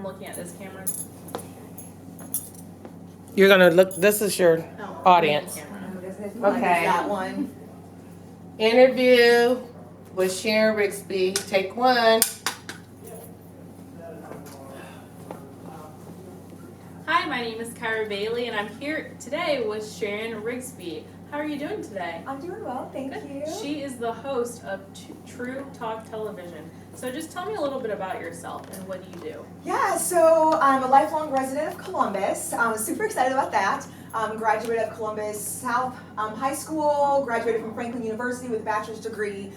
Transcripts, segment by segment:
looking at this camera. You're gonna look. This is your audience. Okay. That one. Interview with SHARYN RIGSBEE. Take one. Hi, my name is Kyra Bailey, and I'm here today with SHARYN RIGSBEE. How are you doing today? I'm doing well, thank you. She is the host of True Talk Television. So just tell me a little bit about yourself and what do you do? Yeah, so I'm a lifelong resident of Columbus. I'm super excited about that. Graduated of Columbus South High School, graduated from Franklin University with a bachelor's degree.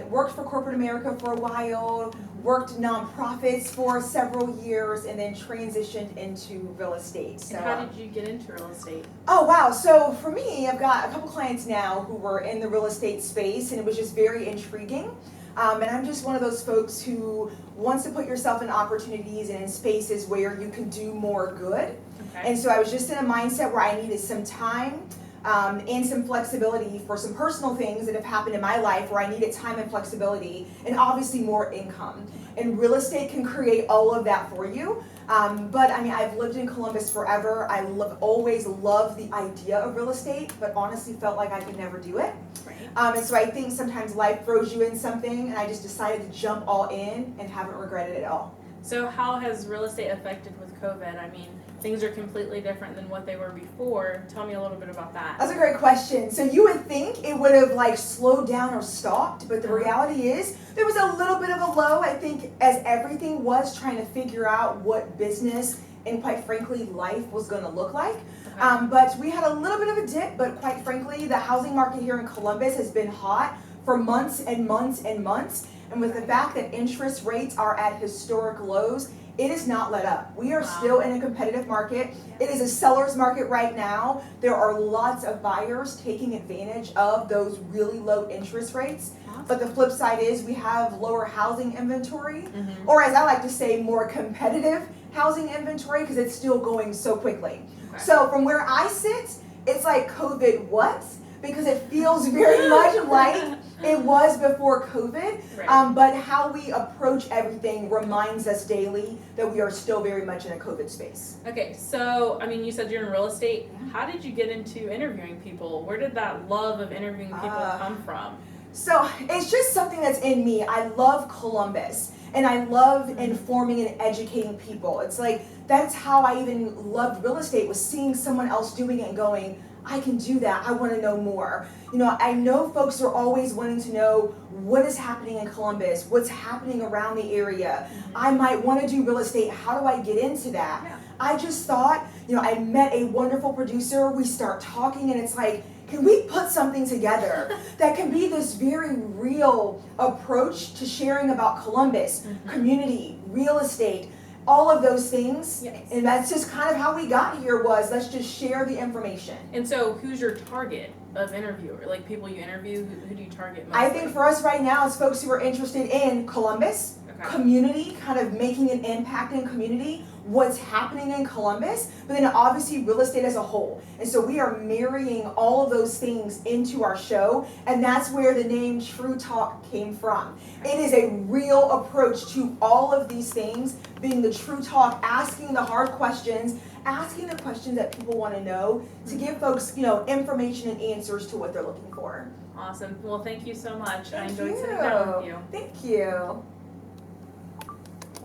Worked for corporate America for a while, worked nonprofits for several years, and then transitioned into real estate. So, and how did you get into real estate? Oh wow, so for me, I've got a couple clients now who were in the real estate space, and it was just very intriguing. And I'm just one of those folks who wants to put yourself in opportunities and in spaces where you can do more good. Okay. And so I was just in a mindset where I needed some time and some flexibility for some personal things that have happened in my life where I needed time and flexibility and obviously more income. And real estate can create all of that for you. But I mean, I've lived in Columbus forever. I always loved the idea of real estate, but honestly felt like I could never do it. Right. And so I think sometimes life throws you in something, and I just decided to jump all in and haven't regretted it at all. So how has real estate affected with COVID? I mean, things are completely different than what they were before. Tell me a little bit about that. That's a great question. So you would think it would have like slowed down or stopped, but the reality is there was a little bit of a low, I think, as everything was trying to figure out what business and quite frankly life was going to look like. Okay. But we had a little bit of a dip, but quite frankly the housing market here in Columbus has been hot for months and months and months. And with the fact that interest rates are at historic lows, it is not let up. We are still in a competitive market. It is a seller's market right now. There are lots of buyers taking advantage of those really low interest rates. But the flip side is we have lower housing inventory, or as I like to say, more competitive housing inventory because it's still going so quickly. Okay. So from where I sit, it's like COVID what? Because it feels very much like it was before COVID, Right. but how we approach everything reminds us daily that we are still very much in a COVID space. Okay, so, I mean, you said you're in real estate. How did you get into interviewing people? Where did that love of interviewing people come from? So it's just something that's in me. I love Columbus, and I love informing and educating people. It's like, that's how I even loved real estate, was seeing someone else doing it and going, I can do that. I want to know more. You know, I know folks are always wanting to know what is happening in Columbus, what's happening around the area. I might want to do real estate. How do I get into that? Yeah. I just thought, you know, I met a wonderful producer. We start talking and it's like, can we put something together that can be this very real approach to sharing about Columbus, community, real estate, all of those things, Yes. and that's just kind of how we got here was let's just share the information. And so who's your target of interviewer? Like people you interview, who do you target mostly? I think for us right now it's folks who are interested in Columbus, community, kind of making an impact in community, what's happening in Columbus, but then obviously real estate as a whole. And so we are marrying all of those things into our show, and that's where the name True Talk came from. It is a real approach to all of these things, being the true talk, asking the hard questions, asking the questions that people want to know to give folks, you know, information and answers to what they're looking for. Awesome. Well, thank you so much. I Thank enjoyed you. sitting down with you. Thank you.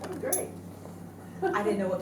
That was great. I didn't know what